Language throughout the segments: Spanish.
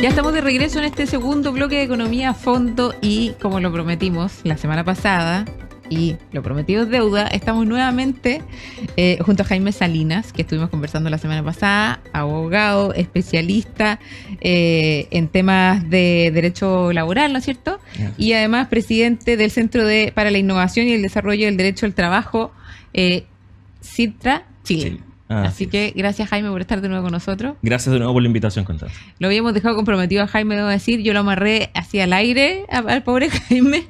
Ya estamos de regreso en este segundo bloque de Economía a Fondo y, como lo prometimos la semana pasada, y lo prometido es deuda, estamos nuevamente junto a Jaime Salinas, que estuvimos conversando la semana pasada, abogado, especialista en temas de derecho laboral, ¿no es cierto? Yeah. Y además presidente del Centro para la Innovación y el Desarrollo del Derecho al Trabajo, CITRA Chile. Sí. Así que gracias, Jaime, por estar de nuevo con nosotros. Gracias de nuevo por la invitación, Constanza. Lo habíamos dejado comprometido a Jaime, debo decir. Yo lo amarré hacia el aire al pobre Jaime,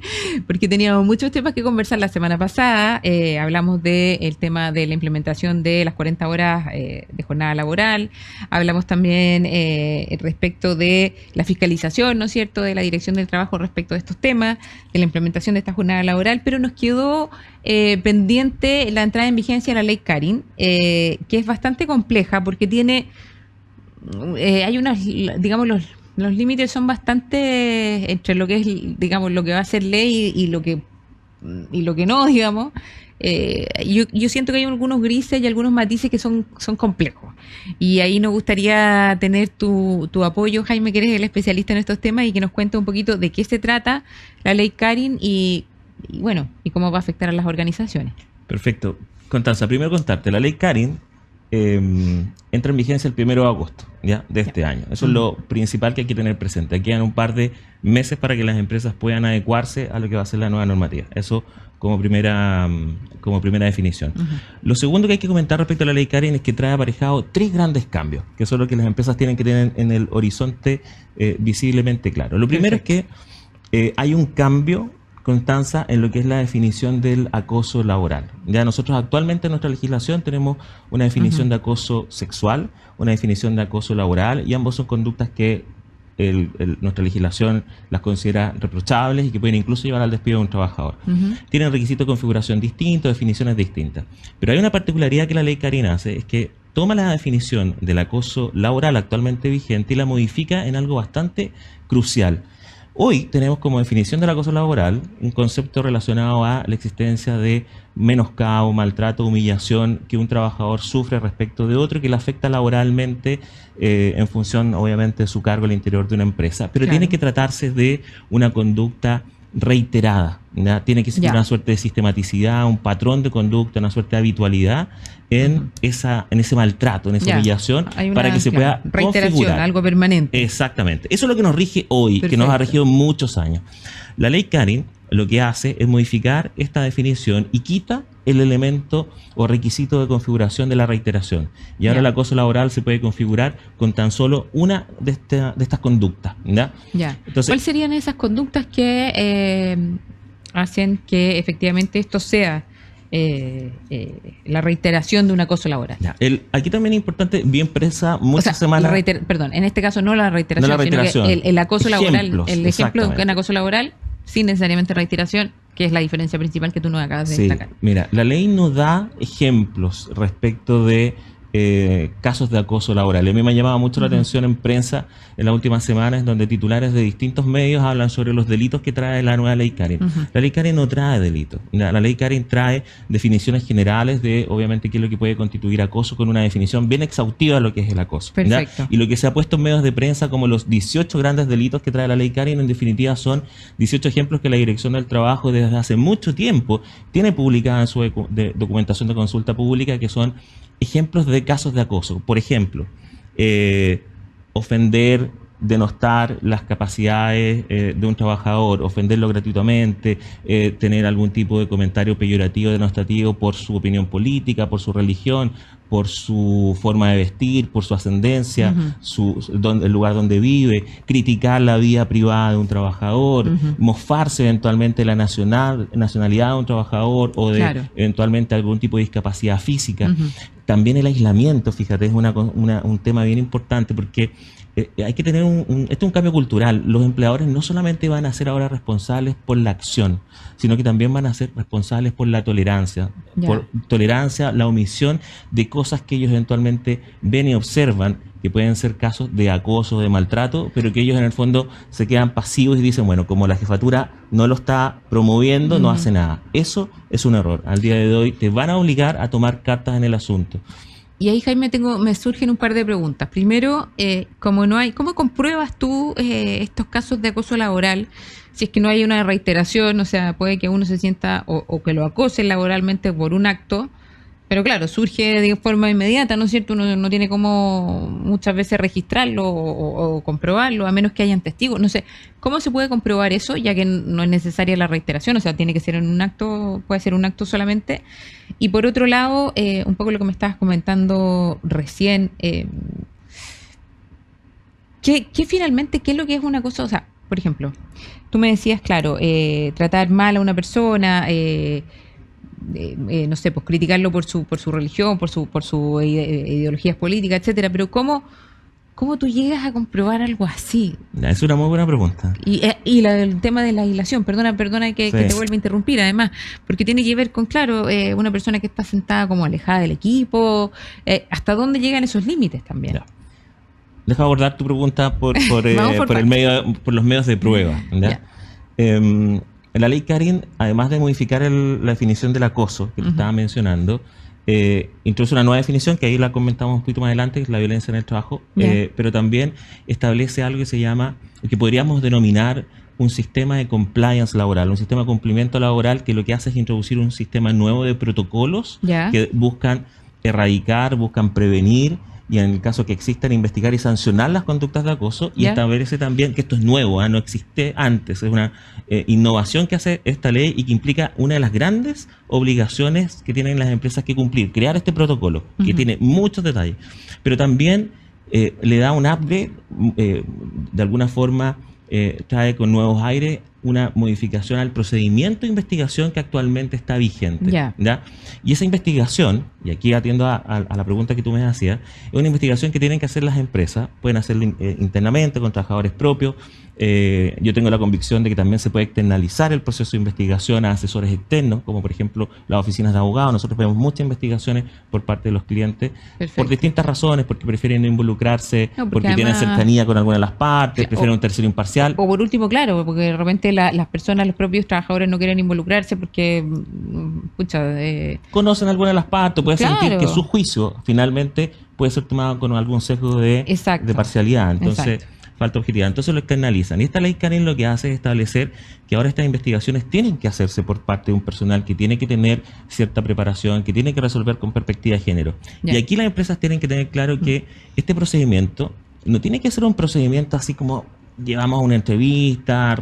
porque teníamos muchos temas que conversar la semana pasada. Hablamos del tema de la implementación de las 40 horas de jornada laboral. Hablamos también respecto de la fiscalización, ¿no es cierto?, de la Dirección del Trabajo respecto de estos temas, de la implementación de esta jornada laboral, pero nos quedó pendiente la entrada en vigencia de la ley Carin, que es bastante compleja porque tiene, hay unas, digamos, los límites son bastante entre lo que es, digamos, lo que va a ser ley y lo que no, digamos. Yo siento que hay algunos grises y algunos matices que son complejos. Y ahí nos gustaría tener tu apoyo, Jaime, que eres el especialista en estos temas, y que nos cuente un poquito de qué se trata la ley Carin y bueno, y cómo va a afectar a las organizaciones. Perfecto. Constanza, primero contarte, la ley Carin entra en vigencia el 1 de agosto ¿ya? De este año. Eso es lo principal que hay que tener presente. Aquí quedan un par de meses para que las empresas puedan adecuarse a lo que va a ser la nueva normativa. Eso como primera definición. Lo segundo que hay que comentar respecto a la ley Carin es que trae aparejado 3 grandes cambios, que son los que las empresas tienen que tener en el horizonte visiblemente claro. Lo primero es que hay un cambio, Constanza, en lo que es la definición del acoso laboral. Ya nosotros actualmente en nuestra legislación tenemos una definición de acoso sexual, una definición de acoso laboral, y ambos son conductas que nuestra legislación las considera reprochables y que pueden incluso llevar al despido de un trabajador. Tienen requisitos de configuración distintos, definiciones distintas. Pero hay una particularidad que la ley Carin hace, es que toma la definición del acoso laboral actualmente vigente y la modifica en algo bastante crucial. Hoy tenemos como definición del acoso laboral un concepto relacionado a la existencia de menoscabo, maltrato, humillación que un trabajador sufre respecto de otro, que le afecta laboralmente en función, obviamente, de su cargo al interior de una empresa. Pero tiene que tratarse de una conducta reiterada, ¿ya? Tiene que existir una suerte de sistematicidad, un patrón de conducta, una suerte de habitualidad en ese maltrato, en esa humillación, para que se pueda reiteración, configurar. Algo permanente. Exactamente. Eso es lo que nos rige hoy, que nos ha regido muchos años. La ley Carin lo que hace es modificar esta definición y quita el elemento o requisito de configuración de la reiteración. Y ahora el acoso laboral se puede configurar con tan solo una de estas conductas. ¿Ya? Entonces, ¿cuáles serían esas conductas que hacen que efectivamente esto sea la reiteración de un acoso laboral? Aquí también es importante, bien presa muchas semanas. Perdón, en este caso no la reiteración, sino que el acoso laboral, el ejemplo de un acoso laboral sin necesariamente reiteración, que es la diferencia principal que tú nos acabas de destacar. Mira, la ley no da ejemplos respecto de casos de acoso laboral. A mí me ha llamado mucho la atención en prensa en las últimas semanas, donde titulares de distintos medios hablan sobre los delitos que trae la nueva ley Carin. La ley Carin no trae delitos. La ley Carin trae definiciones generales de, obviamente, qué es lo que puede constituir acoso, con una definición bien exhaustiva de lo que es el acoso. Y lo que se ha puesto en medios de prensa como los 18 grandes delitos que trae la ley Carin, en definitiva son 18 ejemplos que la Dirección del Trabajo desde hace mucho tiempo tiene publicada en su documentación de consulta pública, que son ejemplos de casos de acoso. Por ejemplo, ofender, denostar las capacidades de un trabajador, ofenderlo gratuitamente, tener algún tipo de comentario peyorativo, denostativo por su opinión política, por su religión, por su forma de vestir, por su ascendencia, el lugar donde vive, criticar la vida privada de un trabajador, mofarse eventualmente de la nacionalidad de un trabajador o de eventualmente algún tipo de discapacidad física. También el aislamiento, fíjate, es un tema bien importante, porque hay que tener esto es un cambio cultural. Los empleadores no solamente van a ser ahora responsables por la acción, sino que también van a ser responsables por la tolerancia. Por tolerancia, la omisión de cosas que ellos eventualmente ven y observan, que pueden ser casos de acoso, de maltrato, pero que ellos en el fondo se quedan pasivos y dicen, bueno, como la jefatura no lo está promoviendo, no hace nada. Eso es un error. Al día de hoy te van a obligar a tomar cartas en el asunto. Y ahí, Jaime, me surgen un par de preguntas. Primero, ¿cómo compruebas tú estos casos de acoso laboral? Si es que no hay una reiteración, o sea, puede que uno se sienta o que lo acosen laboralmente por un acto, pero claro, surge de forma inmediata, ¿no es cierto? Uno no tiene cómo muchas veces registrarlo o comprobarlo, a menos que hayan testigos. No sé, ¿cómo se puede comprobar eso? Ya que no es necesaria la reiteración, o sea, tiene que ser en un acto, puede ser un acto solamente. Y por otro lado, un poco lo que me estabas comentando recién, ¿qué finalmente, qué es lo que es una cosa? O sea, por ejemplo, tú me decías, claro, tratar mal a una persona, no sé, pues criticarlo por su religión, por su ideologías políticas, etcétera, pero ¿cómo tú llegas a comprobar algo así? Es una muy buena pregunta. Y el tema de la aislación, perdona que te vuelva a interrumpir, además, porque tiene que ver con, claro, una persona que está sentada como alejada del equipo, ¿hasta dónde llegan esos límites también? Ya. Deja abordar tu pregunta por los medios de prueba. ¿Ya? La ley Carin, además de modificar la definición del acoso que te estaba mencionando, introduce una nueva definición que ahí la comentamos un poquito más adelante, que es la violencia en el trabajo, pero también establece algo que se llama, que podríamos denominar un sistema de compliance laboral, un sistema de cumplimiento laboral que lo que hace es introducir un sistema nuevo de protocolos que buscan erradicar, buscan prevenir y en el caso que existan, investigar y sancionar las conductas de acoso y establece también que esto es nuevo, no existe antes, es una innovación que hace esta ley y que implica una de las grandes obligaciones que tienen las empresas que cumplir, crear este protocolo, que tiene muchos detalles, pero también le da un upgrade, de alguna forma trae con nuevos aires una modificación al procedimiento de investigación que actualmente está vigente. ¿Ya? Y esa investigación, y aquí atiendo a la pregunta que tú me hacías, es una investigación que tienen que hacer las empresas, pueden hacerlo internamente con trabajadores propios. Yo tengo la convicción de que también se puede externalizar el proceso de investigación a asesores externos, como por ejemplo las oficinas de abogados. Nosotros vemos muchas investigaciones por parte de los clientes. Perfecto. Por distintas razones, porque prefieren no involucrarse, porque además tienen cercanía con alguna de las partes, prefieren un tercero imparcial. O por último, claro, porque de repente las personas, los propios trabajadores no quieren involucrarse porque, conocen alguna de las partes, pueden sentir que su juicio finalmente puede ser tomado con algún sesgo de parcialidad. Entonces, falta objetividad. Entonces lo externalizan. Y esta ley Carin lo que hace es establecer que ahora estas investigaciones tienen que hacerse por parte de un personal que tiene que tener cierta preparación, que tiene que resolver con perspectiva de género. Y aquí las empresas tienen que tener claro que este procedimiento no tiene que ser un procedimiento así como llevamos una entrevista,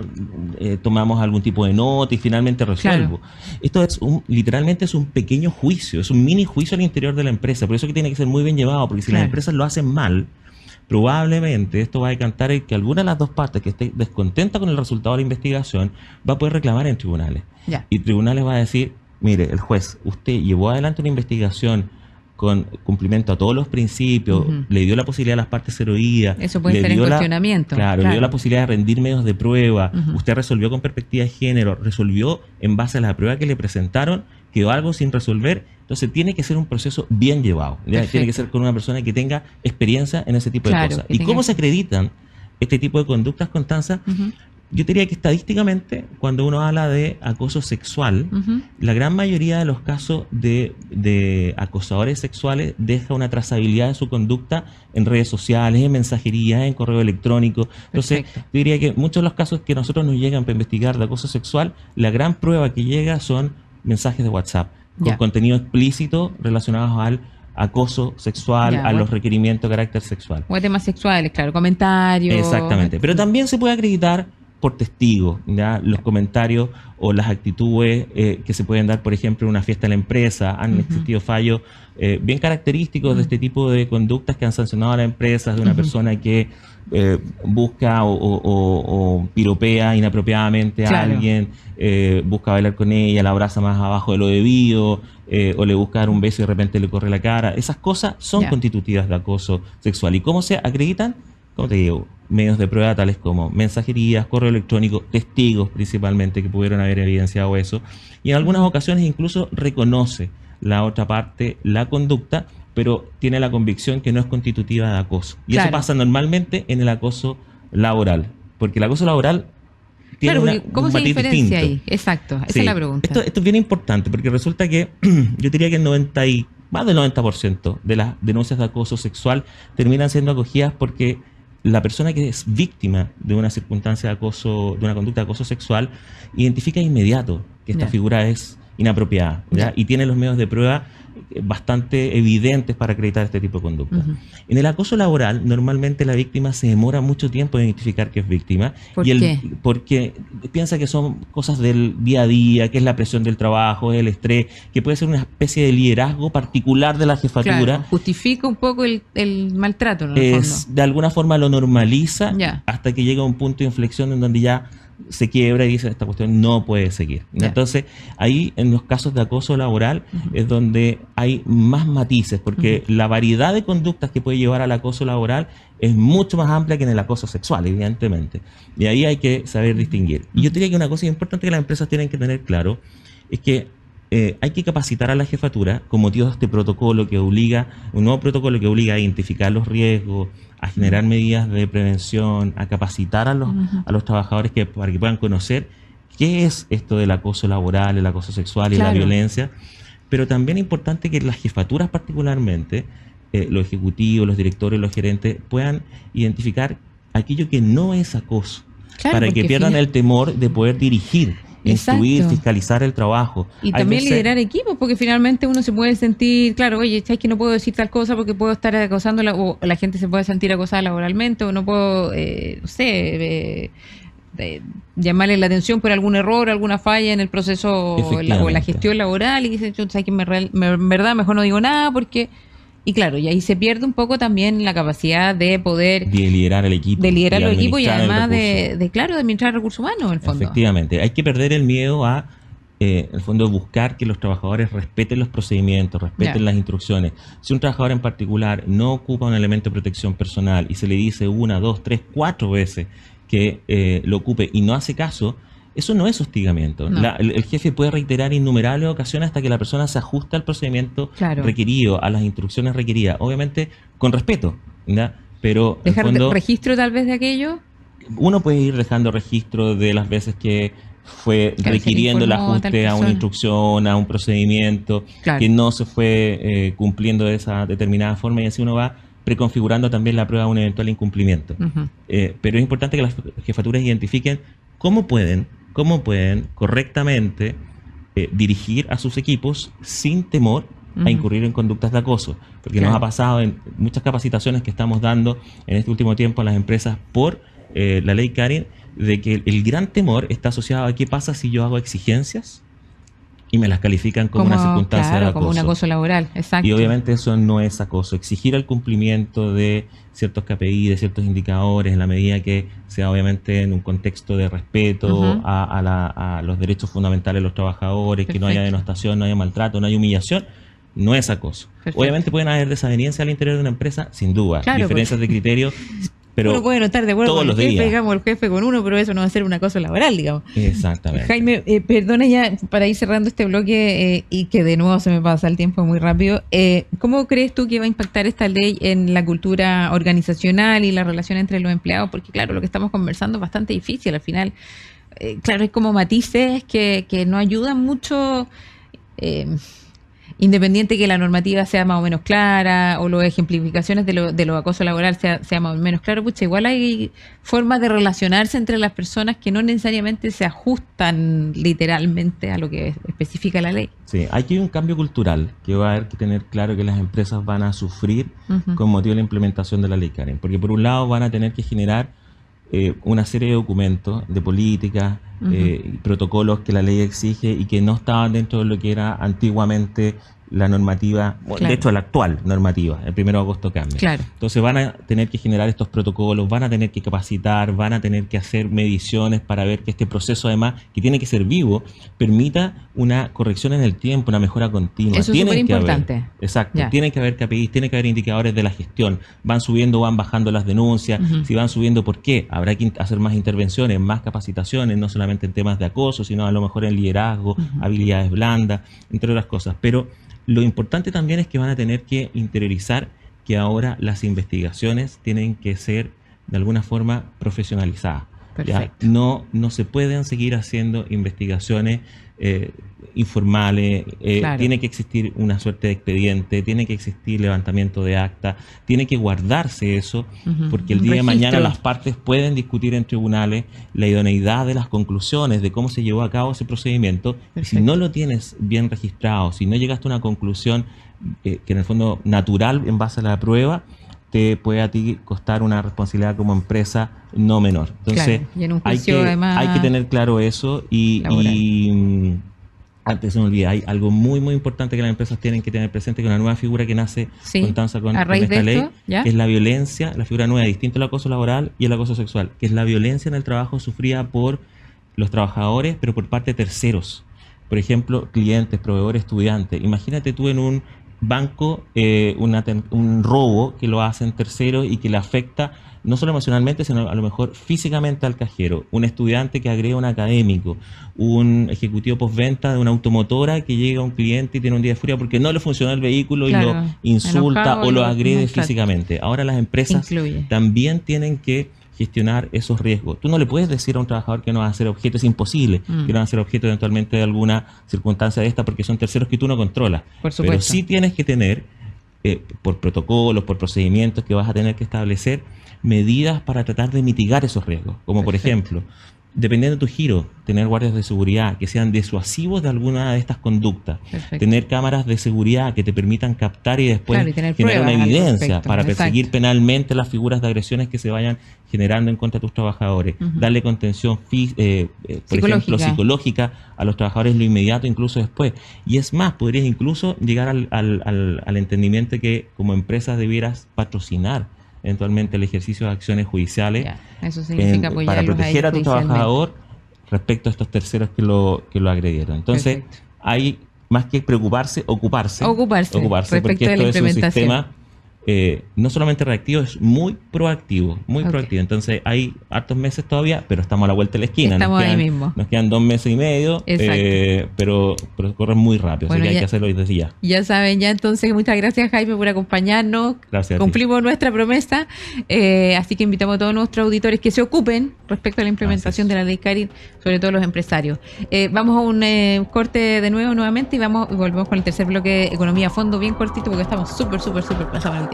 tomamos algún tipo de nota y finalmente resuelvo. Esto es literalmente es un pequeño juicio, es un mini juicio al interior de la empresa. Por eso que tiene que ser muy bien llevado, porque si las empresas lo hacen mal, probablemente esto va a decantar en que alguna de las dos partes que esté descontenta con el resultado de la investigación va a poder reclamar en tribunales. Y tribunales va a decir, mire, el juez, usted llevó adelante una investigación con cumplimiento a todos los principios, le dio la posibilidad a las partes ser oídas. Eso puede estar en cuestionamiento. Le dio la posibilidad de rendir medios de prueba, usted resolvió con perspectiva de género, resolvió en base a la prueba que le presentaron, quedó algo sin resolver. Entonces tiene que ser un proceso bien llevado, tiene que ser con una persona que tenga experiencia en ese tipo de cosas. ¿Y cómo se acreditan este tipo de conductas, Constanza? Yo diría que estadísticamente, cuando uno habla de acoso sexual, la gran mayoría de los casos de acosadores sexuales deja una trazabilidad de su conducta en redes sociales, en mensajería, en correo electrónico. Entonces, yo diría que muchos de los casos que a nosotros nos llegan para investigar de acoso sexual, la gran prueba que llega son mensajes de WhatsApp, con contenido explícito relacionados al acoso sexual, a los requerimientos de carácter sexual. O temas sexuales, claro, comentarios. Exactamente. Pero también se puede acreditar por testigos, los comentarios o las actitudes que se pueden dar, por ejemplo, en una fiesta de la empresa. Han existido fallos bien característicos de este tipo de conductas que han sancionado a las empresas, de una persona que busca o piropea inapropiadamente a alguien, busca bailar con ella, la abraza más abajo de lo debido, o le busca dar un beso y de repente le corre la cara. Esas cosas son constitutivas de acoso sexual. ¿Y cómo se acreditan? Como te digo, medios de prueba tales como mensajerías, correo electrónico, testigos principalmente que pudieron haber evidenciado eso, y en algunas ocasiones incluso reconoce la otra parte la conducta, pero tiene la convicción que no es constitutiva de acoso. Y eso pasa normalmente en el acoso laboral, porque el acoso laboral tiene ¿cómo se diferencia ahí? Exacto, esa es la pregunta. Esto es bien importante, porque resulta que yo diría que el 99% más del 90% de las denuncias de acoso sexual terminan siendo acogidas porque la persona que es víctima de una circunstancia de acoso, de una conducta de acoso sexual, identifica de inmediato que esta figura es inapropiada, ¿ya? Y tiene los medios de prueba bastante evidentes para acreditar este tipo de conducta. En el acoso laboral, normalmente la víctima se demora mucho tiempo en identificar que es víctima. ¿Por qué? Porque piensa que son cosas del día a día, que es la presión del trabajo, el estrés, que puede ser una especie de liderazgo particular de la jefatura. Claro, justifica un poco el maltrato, ¿no? En el fondo. De alguna forma lo normaliza Ya. hasta que llega a un punto de inflexión en donde ya se quiebra y dice esta cuestión no puede seguir. Entonces ahí en los casos de acoso laboral es donde hay más matices, porque la variedad de conductas que puede llevar al acoso laboral es mucho más amplia que en el acoso sexual, evidentemente, y ahí hay que saber distinguir. Y yo diría que una cosa importante que las empresas tienen que tener claro es que hay que capacitar a la jefatura con motivo de este protocolo que obliga, un nuevo protocolo que obliga a identificar los riesgos, a generar medidas de prevención, a capacitar a los trabajadores para que puedan conocer qué es esto del acoso laboral, el acoso sexual y la violencia. Pero también es importante que las jefaturas particularmente, los ejecutivos, los directores, los gerentes, puedan identificar aquello que no es acoso, para que pierdan el temor de poder dirigir, instruir, fiscalizar el trabajo. Y también liderar equipos, porque finalmente uno se puede sentir, claro, oye, ¿sabes que no puedo decir tal cosa porque puedo estar acosándola? O la gente se puede sentir acosada laboralmente, o no puedo, no sé, llamarle la atención por algún error, alguna falla en el proceso o la gestión laboral, y dicen, ¿sabes que en verdad mejor no digo nada porque... Y claro, y ahí se pierde un poco también la capacidad de poder... De liderar el equipo. De liderar los equipos y además de administrar recursos humanos, en el fondo. Efectivamente. Hay que perder el miedo a, en el fondo, buscar que los trabajadores respeten los procedimientos, respeten las instrucciones. Si un trabajador en particular no ocupa un elemento de protección personal y se le dice 1, 2, 3, 4 veces que lo ocupe y no hace caso, eso no es hostigamiento. El jefe puede reiterar innumerables ocasiones hasta que la persona se ajuste al procedimiento requerido, a las instrucciones requeridas. Obviamente, con respeto, ¿ya? Pero ¿dejar registro tal vez de aquello? Uno puede ir dejando registro de las veces que fue requiriendo el ajuste a una instrucción, a un procedimiento, que no se fue cumpliendo de esa determinada forma, y así uno va preconfigurando también la prueba de un eventual incumplimiento. Pero es importante que las jefaturas identifiquen cómo pueden correctamente dirigir a sus equipos sin temor a incurrir en conductas de acoso, porque nos ha pasado en muchas capacitaciones que estamos dando en este último tiempo a las empresas por la ley Karen, de que el gran temor está asociado a qué pasa si yo hago exigencias y me las califican como una circunstancia de acoso. Como un acoso laboral, exacto. Y obviamente eso no es acoso. Exigir el cumplimiento de ciertos KPI, de ciertos indicadores, en la medida que sea obviamente en un contexto de respeto a los derechos fundamentales de los trabajadores, que no haya denostación, no haya maltrato, no haya humillación, no es acoso. Obviamente pueden haber desavenencias al interior de una empresa, sin duda, diferencias de criterio, pero uno puede no estar de acuerdo con el jefe, días. Digamos, el jefe con uno, pero eso no va a ser un acoso laboral, digamos. Exactamente. Jaime, perdona ya, para ir cerrando este bloque y que de nuevo se me pasa el tiempo muy rápido, ¿cómo crees tú que va a impactar esta ley en la cultura organizacional y la relación entre los empleados? Porque claro, lo que estamos conversando es bastante difícil al final. Claro, hay como matices que no ayudan mucho... independiente que la normativa sea más o menos clara o las ejemplificaciones de lo acoso laboral sea más o menos claro, pucha, igual hay formas de relacionarse entre las personas que no necesariamente se ajustan literalmente a lo que especifica la ley. Sí, hay un cambio cultural que va a haber que tener claro que las empresas van a sufrir con motivo de la implementación de la ley Karen, porque por un lado van a tener que generar una serie de documentos, de políticas, protocolos que la ley exige y que no estaban dentro de lo que era antiguamente la normativa, de hecho la actual normativa, el 1 de agosto cambia. Entonces van a tener que generar estos protocolos, van a tener que capacitar, van a tener que hacer mediciones para ver que este proceso, además, que tiene que ser vivo, permita una corrección en el tiempo, una mejora continua. Eso es súper importante. Exacto, tienen que haber KPIs, tiene que haber indicadores de la gestión, van subiendo, van bajando las denuncias, si van subiendo, ¿por qué? Habrá que hacer más intervenciones, más capacitaciones, no solamente en temas de acoso, sino a lo mejor en liderazgo, habilidades blandas, entre otras cosas. Pero lo importante también es que van a tener que interiorizar que ahora las investigaciones tienen que ser de alguna forma profesionalizadas. ¿ya? Perfecto. No se pueden seguir haciendo investigaciones informales, Claro. tiene que existir una suerte de expediente, tiene que existir levantamiento de acta, tiene que guardarse eso, Ujú. porque el Un día de mañana registro. las partes pueden discutir en tribunales la idoneidad de las conclusiones de cómo se llevó a cabo ese procedimiento. Y si Perfecto. no lo tienes bien registrado, si no llegaste a una conclusión que en el fondo natural en base a la prueba, te puede a ti costar una responsabilidad como empresa no menor. Entonces, Claro, y en un juicio además hay que tener claro eso y antes se me olvida, hay algo muy muy importante que las empresas tienen que tener presente, que una nueva figura que nace Sí, Constanza a con raíz esta de ley, esto, ¿ya? que es la violencia, la figura nueva, distinto al acoso laboral y el acoso sexual, que es la violencia en el trabajo sufrida por los trabajadores, pero por parte de terceros. Por ejemplo, clientes, proveedores, estudiantes. Imagínate tú en un banco un robo que lo hacen terceros y que le afecta no solo emocionalmente, sino a lo mejor físicamente al cajero. Un estudiante que agrega a un académico, un ejecutivo postventa de una automotora que llega a un cliente y tiene un día de furia porque no le funcionó el vehículo y lo Claro, insulta enojado o lo lo agrede maltrata. físicamente. Ahora las empresas Incluye. también tienen que gestionar esos riesgos. Tú no le puedes decir a un trabajador que no va a ser objeto, es imposible que no va a ser objeto eventualmente de alguna circunstancia de esta porque son terceros que tú no controlas. Por supuesto. Pero sí tienes que tener, por protocolos, por procedimientos que vas a tener que establecer, medidas para tratar de mitigar esos riesgos. Como por ejemplo, dependiendo de tu giro, tener guardias de seguridad que sean disuasivos de alguna de estas conductas. Perfecto. Tener cámaras de seguridad que te permitan captar y después Claro, y tener generar una pruebas al evidencia respecto. para Exacto. perseguir penalmente las figuras de agresiones que se vayan generando en contra de tus trabajadores. Darle contención por ejemplo, psicológica a los trabajadores lo inmediato, incluso después. Y es más, podrías incluso llegar al entendimiento de que como empresas debieras patrocinar eventualmente el ejercicio de acciones judiciales Ya, eso significa para proteger a tu judicialmente. trabajador respecto a estos terceros que lo agredieron. Entonces, Perfecto. hay más que preocuparse, ocuparse Respecto porque de esto la es un implementación. sistema no solamente reactivo, es muy proactivo, muy proactivo. Entonces hay hartos meses todavía, pero estamos a la vuelta de la esquina. Estamos ahí mismo. Nos quedan 2 meses y medio, pero corren muy rápido, Bueno, así que hay que hacerlo desde ya. Ya saben, ya entonces muchas gracias Jaime por acompañarnos. Gracias. Cumplimos nuestra promesa, así que invitamos a todos nuestros auditores que se ocupen respecto a la implementación de la ley Carin, sobre todo los empresarios. Vamos a un corte de nuevo nuevamente y volvemos con el tercer bloque de Economía a Fondo, bien cortito porque estamos súper pasados en el tiempo.